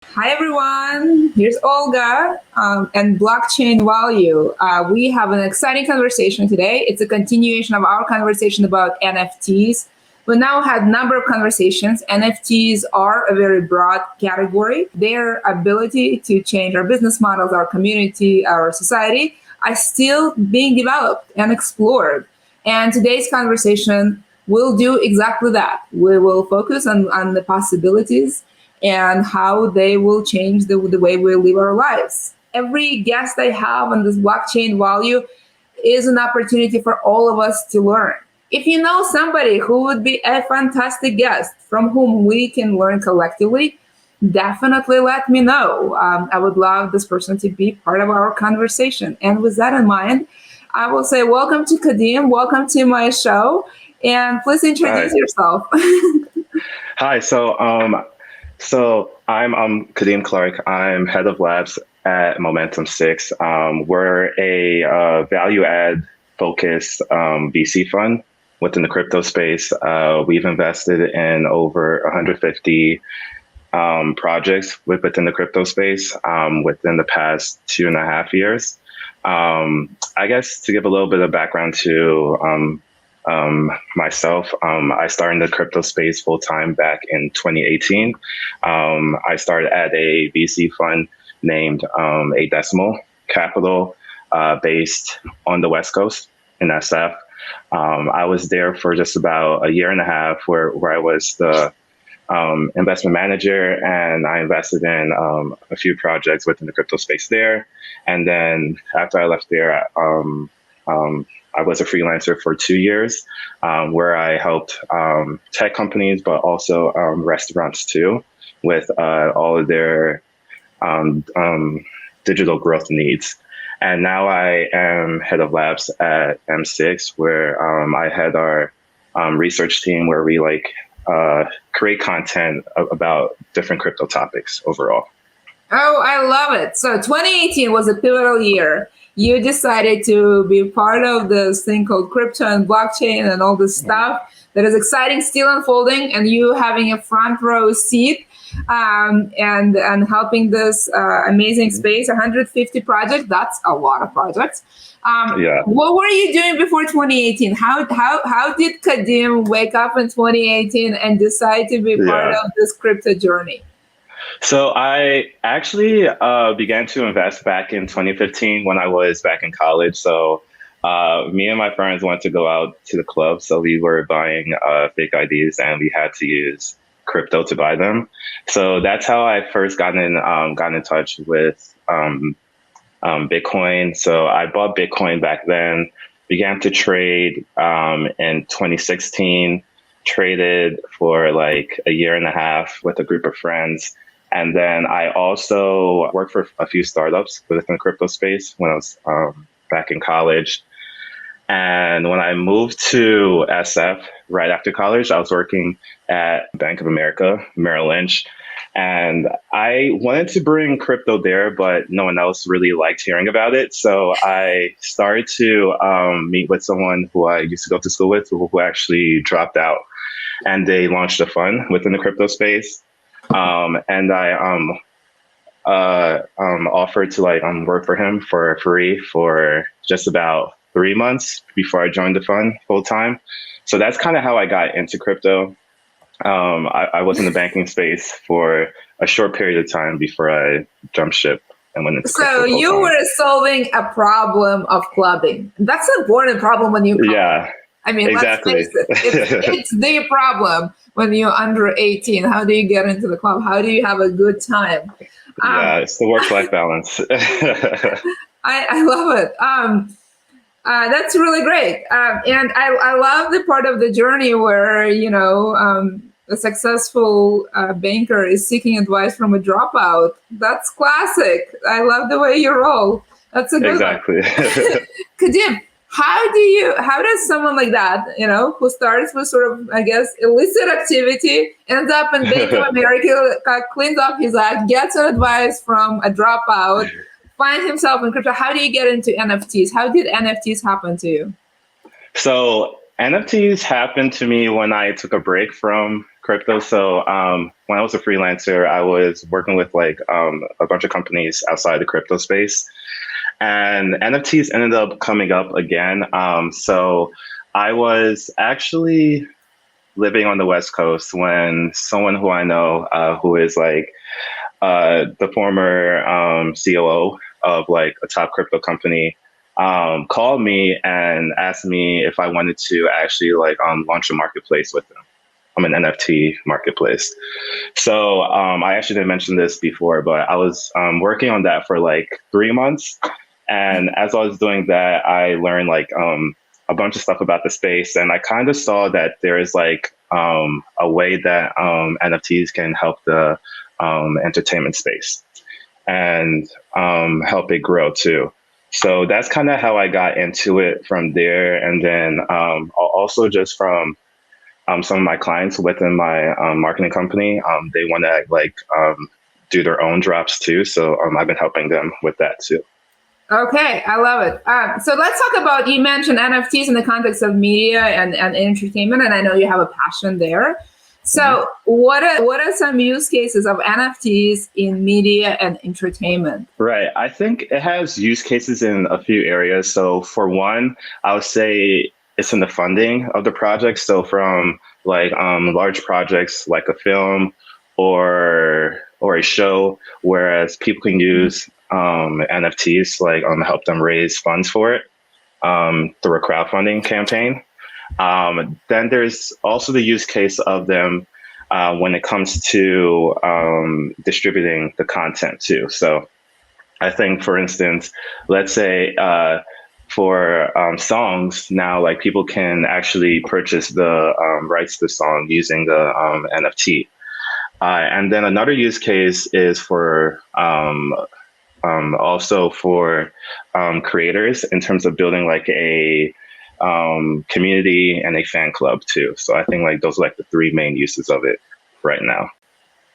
Hi everyone, here's Olga and blockchain value. We have an exciting conversation today. It's a continuation of our conversation about NFTs. We now had a number of conversations. NFTs are a very broad category. Their ability to change our business models, our community, our society are still being developed and explored. And today's conversation will do exactly that. We will focus on the possibilities and how they will change the way we live our lives. Every guest I have on this blockchain value is an opportunity for all of us to learn. If you know somebody who would be a fantastic guest from whom we can learn collectively, definitely let me know. I would love this person to be part of our conversation. And with that in mind, I will say welcome to Kadeem, welcome to my show, and please introduce Hi. yourself. Hi. So I'm Kadeem Clarke. I'm head of labs at Momentum Six. We're a value add focused VC fund within the crypto space. We've invested in over 150 projects within the crypto space within the past 2.5 years. I guess to give a little bit of background to myself, I started in the crypto space full time back in 2018. I started at a VC fund named A Decimal Capital, based on the West Coast in SF. I was there for just about a year and a half, where I was the investment manager, and I invested in a few projects within the crypto space there. And then after I left there, I was a freelancer for 2 years, where I helped tech companies, but also restaurants too, with all of their digital growth needs. And now I am head of labs at M6, where I head our research team, where we create content about different crypto topics overall. Oh, I love it. So 2018 was a pivotal year. You decided to be part of this thing called crypto and blockchain and all this stuff that is exciting, still unfolding, and you having a front row seat and helping this amazing space, 150 projects. That's a lot of projects. Yeah. What were you doing before 2018? How did Kadeem wake up in 2018 and decide to be part Yeah. of this crypto journey? So I actually began to invest back in 2015 when I was back in college. So me and my friends went to go out to the club. So we were buying fake IDs, and we had to use crypto to buy them. So that's how I first got in touch with Bitcoin. So I bought Bitcoin back then, began to trade in 2016, traded for like a year and a half with a group of friends. And then I also worked for a few startups within the crypto space when I was back in college. And when I moved to SF right after college, I was working at Bank of America, Merrill Lynch. And I wanted to bring crypto there, but no one else really liked hearing about it. So I started to meet with someone who I used to go to school with, who actually dropped out. And they launched a fund within the crypto space. And I offered to work for him for free for just about 3 months before I joined the fund full time. So that's kind of how I got into crypto. I was in the banking space for a short period of time before I jumped ship and went into crypto. So you full-time. were solving a problem of clubbing. That's an important problem when you club. Yeah, I mean, exactly. let's face it. It's the problem when you're under 18. How do you get into the club? How do you have a good time? Yeah, it's the work-life balance. I love it. That's really great. And I love the part of the journey where, a successful banker is seeking advice from a dropout. That's classic. I love the way you roll. That's a good Exactly. one. Kadim, how does someone like that, who starts with sort of, I guess, illicit activity, ends up in Bank of America, cleans up his act, gets advice from a dropout, finds himself in crypto? How do you get into NFTs? How did NFTs happen to you? So NFTs happened to me when I took a break from crypto. So when I was a freelancer, I was working with like a bunch of companies outside the crypto space, and NFTs ended up coming up again. So I was actually living on the West Coast when someone who I know, who is like the former COO of like a top crypto company, called me and asked me if I wanted to actually like launch a marketplace with them. I'm an NFT marketplace. So I actually didn't mention this before, but I was working on that for like 3 months. And as I was doing that, I learned like a bunch of stuff about the space. And I kind of saw that there is like a way that NFTs can help the entertainment space and help it grow too. So that's kind of how I got into it from there. And then also just from some of my clients within my marketing company, they want to like do their own drops too. So I've been helping them with that too. Okay, I love it. So let's talk about, you mentioned NFTs in the context of media and entertainment, and I know you have a passion there. So what are some use cases of NFTs in media and entertainment? Right. I think it has use cases in a few areas. So for one, I would say it's in the funding of the project. So from like large projects like a film or a show, whereas people can use NFTs to like help them raise funds for it through a crowdfunding campaign. Then there's also the use case of them when it comes to distributing the content too. So I think, for instance, let's say for songs now, like people can actually purchase the rights to the song using the NFT. And then another use case is for also for creators in terms of building like a community and a fan club too. So I think like those are like the three main uses of it right now.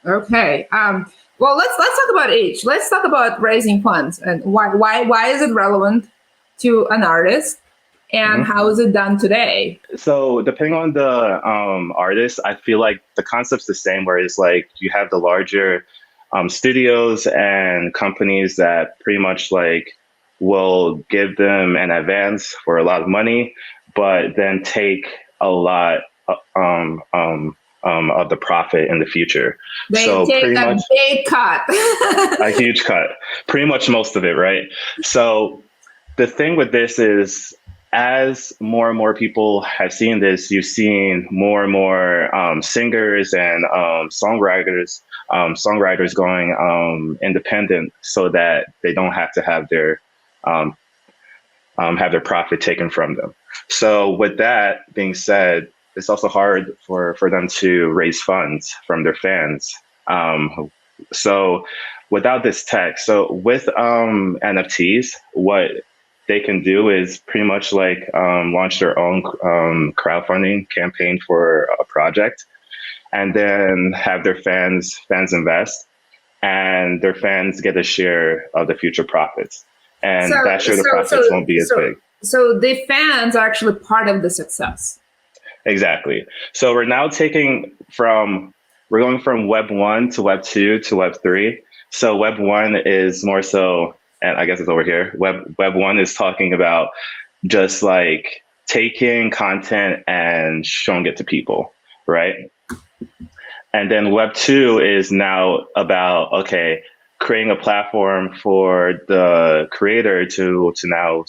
Okay. Well, let's talk about age. Let's talk about raising funds and why is it relevant to an artist, and how is it done today? So depending on the artist, I feel like the concept's the same. Where it's like you have the larger studios and companies that pretty much like will give them an advance for a lot of money, but then take a lot of the profit in the future. They so take pretty a much big cut. a huge cut, pretty much most of it, right? So the thing with this is, as more and more people have seen this, you've seen more and more singers and songwriters going independent, so that they don't have to have their profit taken from them. So with that being said, it's also hard for them to raise funds from their fans. So without this tech, so with NFTs, what they can do is pretty much like launch their own crowdfunding campaign for a project, and then have their fans invest, and their fans get a share of the future profits. And that share of the profits won't be as big. So the fans are actually part of the success. Exactly. So we're going from Web 1 to Web 2 to Web 3. So Web 1 is more so, and I guess it's over here. Web 1 is talking about just like taking content and showing it to people, right? And then Web 2 is now about, okay, creating a platform for the creator to now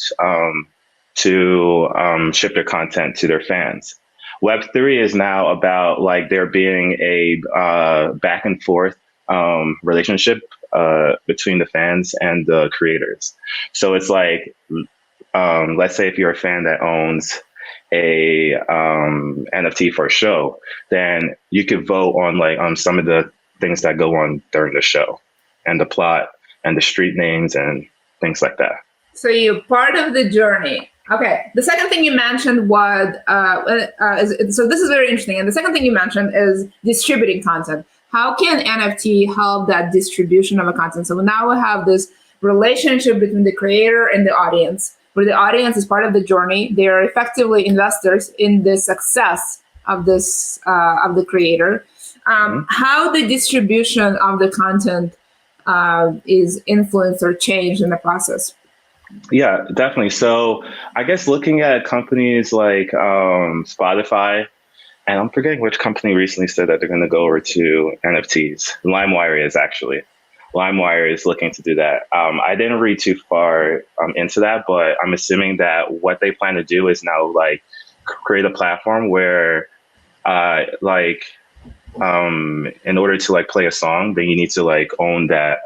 ship their content to their fans. Web 3 is now about like there being a back and forth relationship between the fans and the creators. So it's like, let's say if you're a fan that owns a NFT for a show, then you could vote on like on some of the things that go on during the show, and the plot and the street names and things like that. So you're part of the journey. Okay. The second thing you mentioned was, so this is very interesting. And the second thing you mentioned is distributing content. How can NFT help that distribution of a content? So now we have this relationship between the creator and the audience, where the audience is part of the journey. They are effectively investors in the success of this, of the creator. How the distribution of the content is influenced or changed in the process. Yeah, definitely. So I guess looking at companies like Spotify, and I'm forgetting which company recently said that they're going to go over to NFTs. LimeWire is actually. LimeWire is looking to do that. I didn't read too far into that, but I'm assuming that what they plan to do is now like create a platform where in order to like play a song, then you need to like own that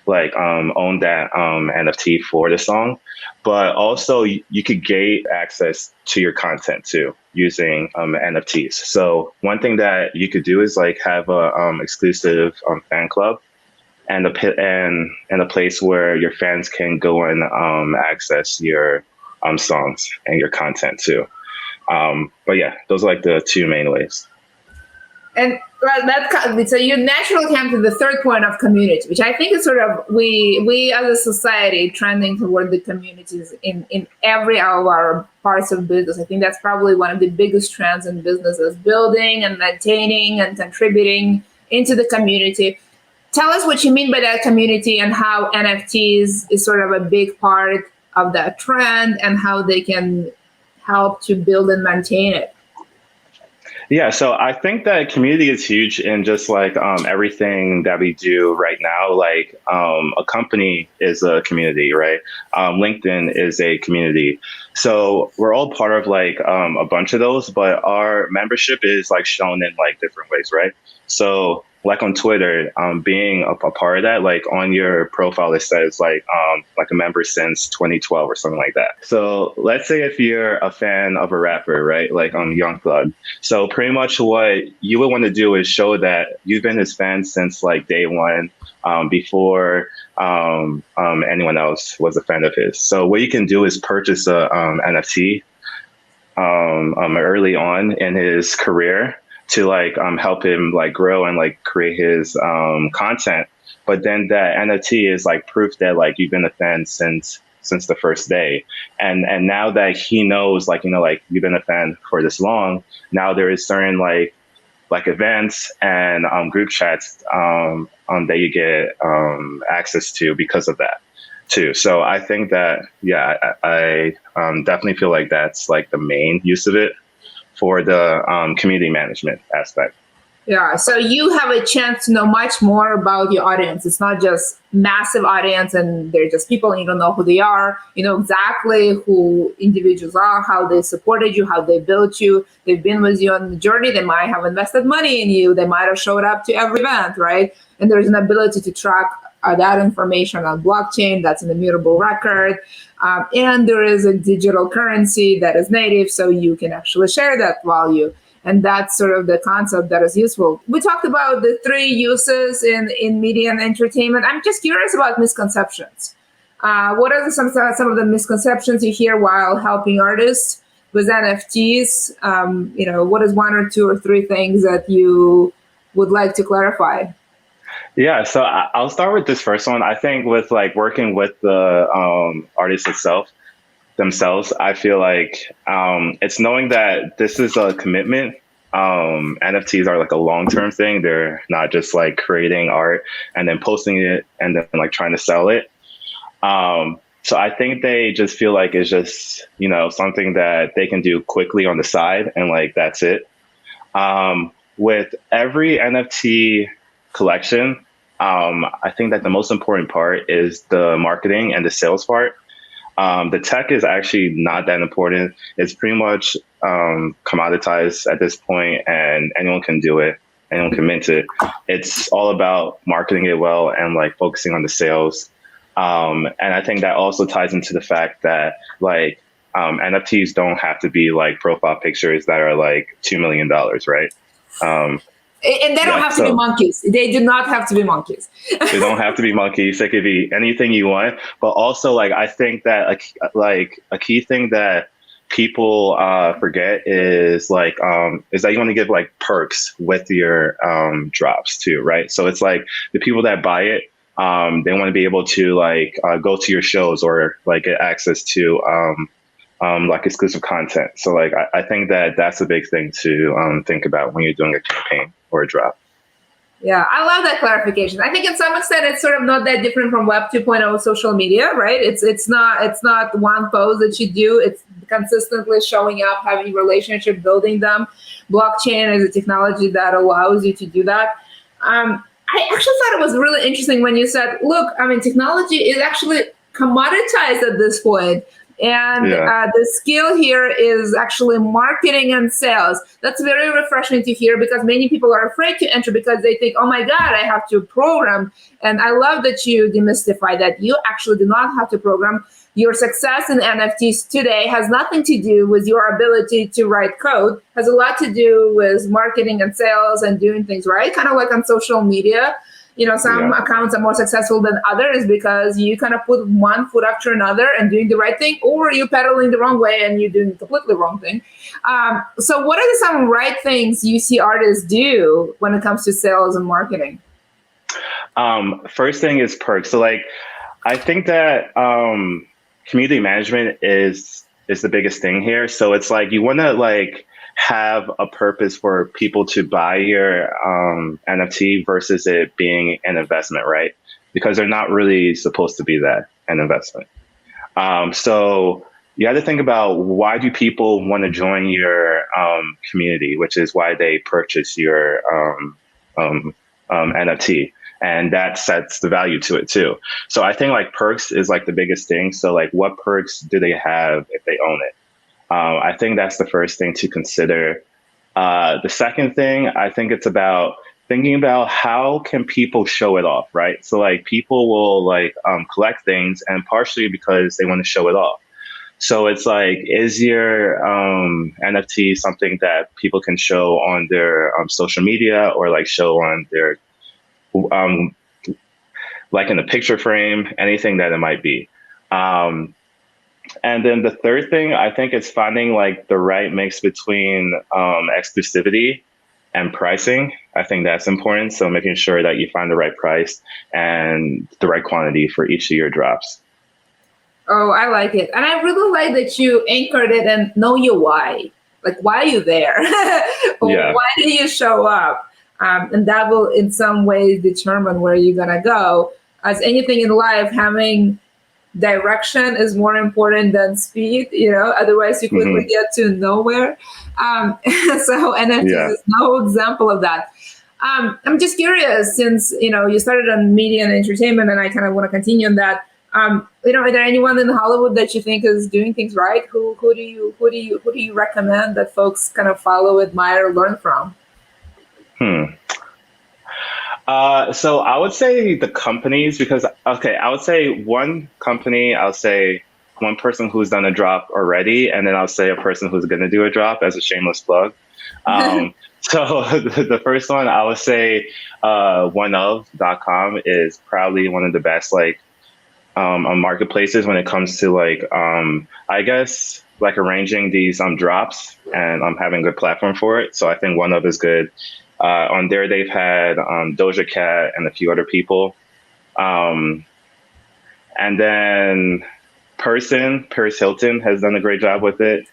NFT for the song, but also you could gain access to your content too using NFTs. So one thing that you could do is like have a exclusive fan club and a place where your fans can go and access your songs and your content too. But yeah, those are like the two main ways. And so you naturally come to the third point of community, which I think is sort of we as a society trending toward the communities in every of our parts of business. I think that's probably one of the biggest trends in businesses, building and maintaining and contributing into the community. Tell us what you mean by that community and how NFTs is sort of a big part of that trend and how they can help to build and maintain it. Yeah, so I think that community is huge in just like everything that we do right now. Like a company is a community, right? LinkedIn is a community. So we're all part of like a bunch of those, but our membership is like shown in like different ways, right? So like on Twitter, being a part of that, like on your profile, it says like a member since 2012 or something like that. So let's say if you're a fan of a rapper, right? Like on Young Thug. So pretty much what you would want to do is show that you've been his fan since like day one, before anyone else was a fan of his. So what you can do is purchase a NFT early on in his career to like help him like grow and like create his content. But then that NFT is like proof that like you've been a fan since the first day. And now that he knows like, like you've been a fan for this long, now there is certain like events and group chats that you get access to because of that too. So I think that, yeah, I definitely feel like that's like the main use of it for the community management aspect. Yeah, so you have a chance to know much more about your audience. It's not just massive audience and they're just people and you don't know who they are. You know exactly who individuals are, how they supported you, how they built you. They've been with you on the journey. They might have invested money in you. They might have showed up to every event, right? And there's an ability to track that information on blockchain. That's an immutable record. And there is a digital currency that is native, so you can actually share that value. And that's sort of the concept that is useful. We talked about the three uses in media and entertainment. I'm just curious about misconceptions. What are some of the misconceptions you hear while helping artists with NFTs? What is one or two or three things that you would like to clarify? Yeah, so I'll start with this first one. I think with like working with the artist themselves, I feel like it's knowing that this is a commitment. NFTs are like a long-term thing. They're not just like creating art and then posting it and then like trying to sell it. So I think they just feel like it's just, something that they can do quickly on the side and like that's it. With every NFT collection, I think that the most important part is the marketing and the sales part. The tech is actually not that important. It's pretty much commoditized at this point, and anyone can do it. Anyone can mint it. It's all about marketing it well and like focusing on the sales. And I think that also ties into the fact that like NFTs don't have to be like profile pictures that are like $2 million, right? And they don't have to be monkeys. They do not have to be monkeys. They don't have to be monkeys. They could be anything you want. But also, like, I think that a key thing that people forget is that you want to give like perks with your drops too, right? So it's like the people that buy it, they want to be able to like go to your shows or like get access to like exclusive content. So like I think that that's a big thing to think about when you're doing a campaign or a drop. Yeah, I love that clarification. I think in some extent it's sort of not that different from Web 2.0 social media, right? It's not one post that you do. It's consistently showing up, having relationship, building them. Blockchain is a technology that allows you to do that. I actually thought it was really interesting when you said, "Look, I mean, technology is actually commoditized at this point." And Yeah. the skill here is actually marketing and sales. That's very refreshing to hear because many people are afraid to enter because they think, oh my God, I have to program. And I love that you demystify that. You actually do not have to program. Your success in NFTs today has nothing to do with your ability to write code, has a lot to do with marketing and sales and doing things right, kind of like on social media. Some Yeah. accounts are more successful than others because you kind of put one foot after another and doing the right thing, or you're pedaling the wrong way and you're doing the completely wrong thing. So what are some right things you see artists do when it comes to sales and marketing? First thing is perks. So like I think that community management is the biggest thing here. So it's like you want to like have a purpose for people to buy your NFT versus it being an investment, right? Because they're not really supposed to be that, an investment. So you have to think about why do people want to join your community, which is why they purchase your NFT. And that sets the value to it too. So I think like perks is like the biggest thing. So like what perks do they have if they own it? I think that's the first thing to consider. The second thing, I think it's about thinking about how can people show it off, right? So like people will like collect things and partially because they want to show it off. So it's like, is your NFT something that people can show on their social media or like show on their um, like in a picture frame, anything that it might be. Um, and then the third thing, I think, is finding like the right mix between exclusivity and pricing. I think that's important. So making sure that you find the right price and the right quantity for each of your drops. Oh, I like it. And I really like that you anchored it and know your why. Like, why are you there? Or Yeah. why do you show up? And that will, in some ways, determine where you're going to go. As anything in life, having direction is more important than speed, otherwise you quickly Hmm. get to nowhere. So NFTs Yeah. is no example of that. I'm just curious, since you started on media and entertainment, and I kind of want to continue on that. Are there anyone in Hollywood that you think is doing things right? Who do you recommend that folks kind of follow, admire, learn from? Hmm. So I would say the companies because okay, I would say one company, I'll say one person who's done a drop already, and then I'll say a person who's going to do a drop as a shameless plug. So the first one I would say oneof.com is probably one of the best like on marketplaces when it comes to like I guess like arranging these drops and having a good platform for it. So I think one of is good. On there, they've had Doja Cat and a few other people. Um, and then Paris Hilton has done a great job with it.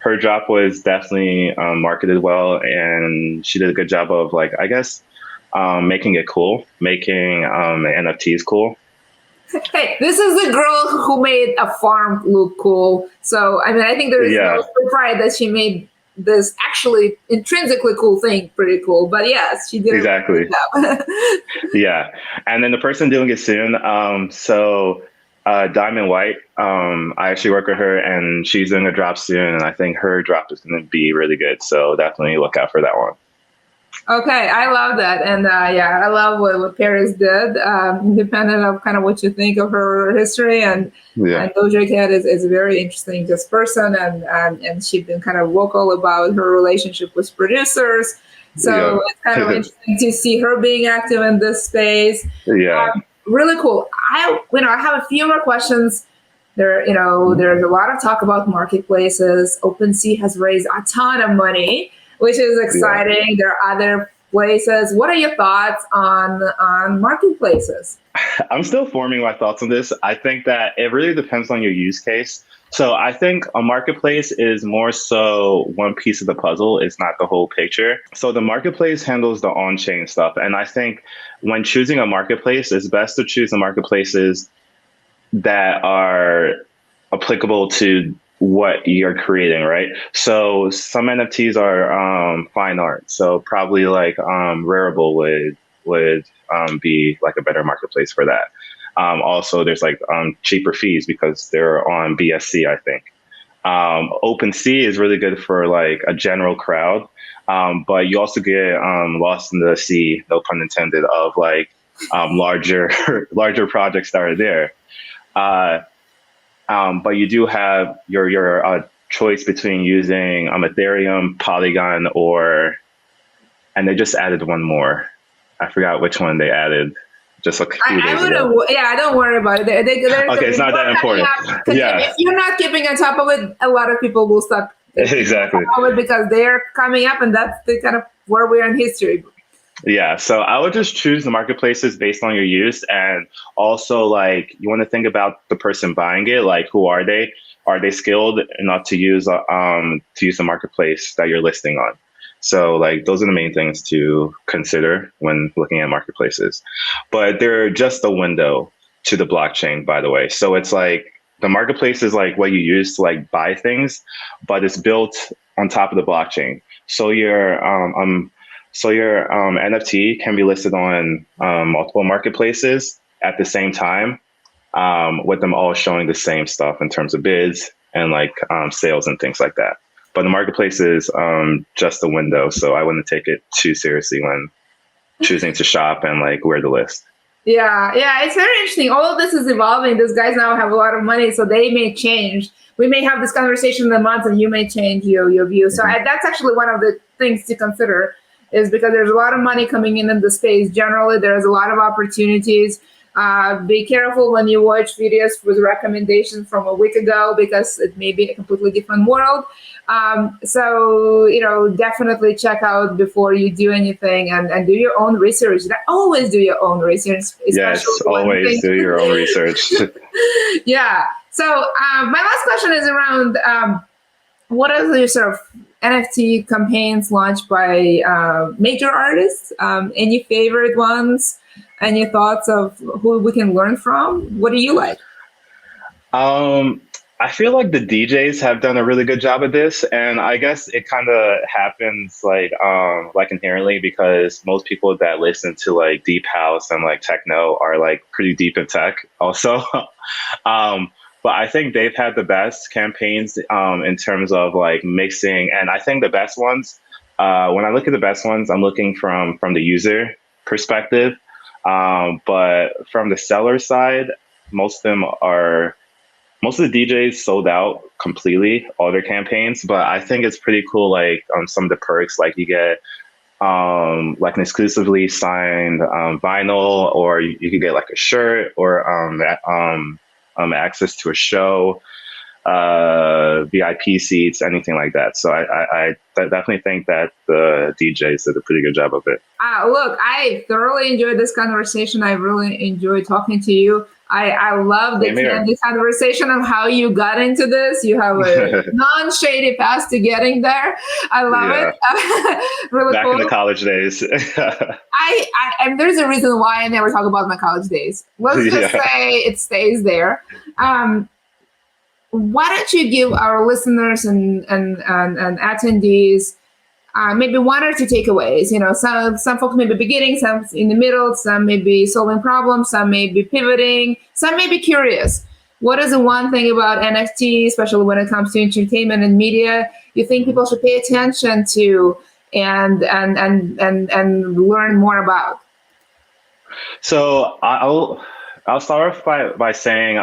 Her drop was definitely marketed well, and she did a good job of like I guess making it cool, making NFTs cool. Hey, this is the girl who made a farm look cool. So, I mean, I think there is no Yeah, pride that she made this actually intrinsically cool thing pretty cool. But yes, she did a really exactly. good job. Yeah, and then the person doing it soon. Diamond White. I actually work with her, and she's doing a drop soon, and I think her drop is going to be really good. So definitely look out for that one. Okay, I love that. And yeah, I love what Paris did, independent of kind of what you think of her history. And Yeah, Doja Cat is a very interesting just person. And she's been kind of vocal about her relationship with producers. yeah, So it's kind of interesting to see her being active in this space. yeah. Really cool. I have a few more questions. There's a lot of talk about marketplaces. OpenSea has raised a ton of money, which is Yeah. exciting. There are other places. What are your thoughts on marketplaces? I'm still forming my thoughts on this. I think that it really depends on your use case. So I think a marketplace is more so one piece of the puzzle. It's not the whole picture. So the marketplace handles the on-chain stuff. And I think when choosing a marketplace, it's best to choose the marketplaces that are applicable to what you're creating, right? So some NFTs are fine art. So probably like Rarible would be like a better marketplace for that. Also, there's like cheaper fees because they're on BSC, I think. OpenSea is really good for like a general crowd, but you also get lost in the sea, no pun intended, of like larger larger projects that are there. Uh, but you do have your choice between using Ethereum, Polygon, or and they just added one more. I forgot which one they added just a few I days ago. wouldn't. Yeah, don't worry about it. There's Okay, it's not that coming important. up because Yeah, if you're not keeping on top of it, a lot of people will stop keeping on exactly. top of it because they're coming up, and that's the kind of where we are in history. Yeah, so I would just choose the marketplaces based on your use, and also like you want to think about the person buying it. Like, who are they? Are they skilled enough to use the marketplace that you're listing on? So like those are the main things to consider when looking at marketplaces. But they're just a window to the blockchain, by the way. So it's like the marketplace is like what you use to like buy things, but it's built on top of the blockchain. So your NFT can be listed on multiple marketplaces at the same time, with them all showing the same stuff in terms of bids and like sales and things like that. But the marketplace is just a window, so I wouldn't take it too seriously when choosing to shop and like where to list. Yeah, it's very interesting. All of this is evolving. These guys now have a lot of money, so they may change. We may have this conversation in a month, and you may change your view. So Mm-hmm. that's actually one of the things to consider, is because there's a lot of money coming in the space. Generally, there's a lot of opportunities. Be careful when you watch videos with recommendations from a week ago because it may be a completely different world. So, definitely check out before you do anything, and do your own research. Always do your own research, especially Yes, when always do your own research. yeah. So, my last question is around what are the sort of NFT campaigns launched by major artists? Any favorite ones? Any thoughts of who we can learn from? What do you like? Um, I feel like the DJs have done a really good job of this, and I guess it kind of happens like inherently because most people that listen to like deep house and like techno are like pretty deep in tech also. um, but I think they've had the best campaigns in terms of like mixing, and I think the best ones. When I look at the best ones, I'm looking from the user perspective, but from the seller side, most of them are most of the DJs sold out completely all their campaigns, but I think it's pretty cool. Like some of the perks, like you get like an exclusively signed vinyl, or you could get like a shirt or access to a show, VIP seats, anything like that. So I definitely think that the DJs did a pretty good job of it. Look, I thoroughly enjoyed this conversation. I really enjoyed talking to you. I love the Same here. candid conversation of how you got into this. You have a non-shady path to getting there. I love Yeah, it. Really back cool. in the college days. And there's a reason why I never talk about my college days. Let's just Yeah. say it stays there. Why don't you give our listeners and attendees maybe one or two takeaways? Some folks may be beginning, some in the middle, some may be solving problems, some may be pivoting, some may be curious. What is the one thing about NFT, especially when it comes to entertainment and media, you think people should pay attention to and learn more about? So I'll start off by saying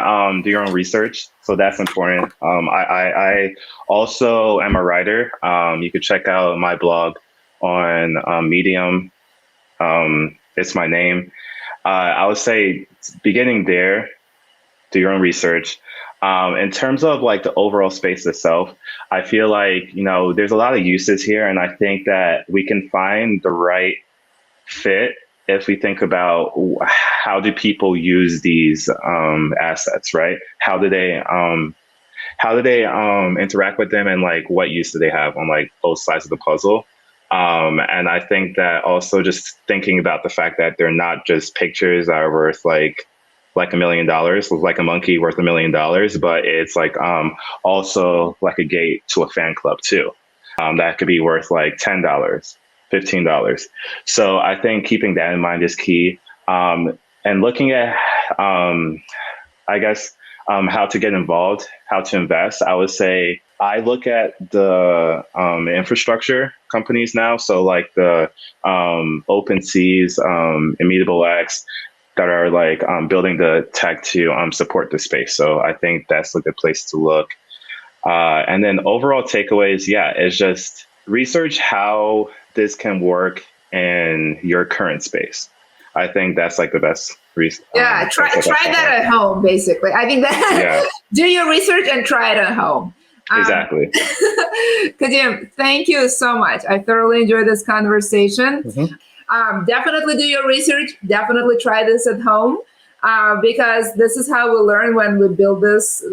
do your own research. So that's important. I also am a writer. You could check out my blog on Medium. It's my name. I would say beginning there, do your own research. In terms of like the overall space itself, I feel like there's a lot of uses here, and I think that we can find the right fit if we think about how do people use these assets, right? how do they interact with them, and like what use do they have on like both sides of the puzzle. And I think that also just thinking about the fact that they're not just pictures that are worth like $1 million, like a monkey worth $1 million, but it's like also like a gate to a fan club too. That could be worth like $10, $15. So I think keeping that in mind is key. And looking at, I guess, how to get involved, how to invest, I would say I look at the infrastructure companies now. So like the OpenSeas, Immutable X, that are like building the tech to support the space. So I think that's a good place to look. And then overall takeaways, yeah, it's just research how this can work in your current space. I think that's like the best reason. Yeah, try that at home, basically. I think that Yeah, do your research and try it at home. exactly. Kadeem, thank you so much. I thoroughly enjoyed this conversation. Definitely do your research. Definitely try this at home, because this is how we learn when we build this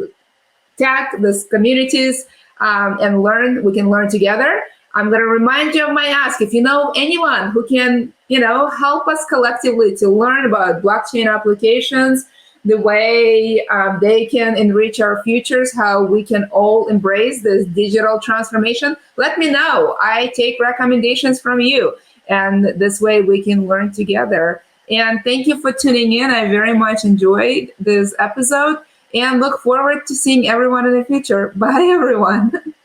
tech, this communities, and learn. We can learn together. I'm going to remind you of my ask. If you know anyone who can, help us collectively to learn about blockchain applications, the way they can enrich our futures, how we can all embrace this digital transformation, let me know. I take recommendations from you, and this way we can learn together. And thank you for tuning in. I very much enjoyed this episode and look forward to seeing everyone in the future. Bye, everyone.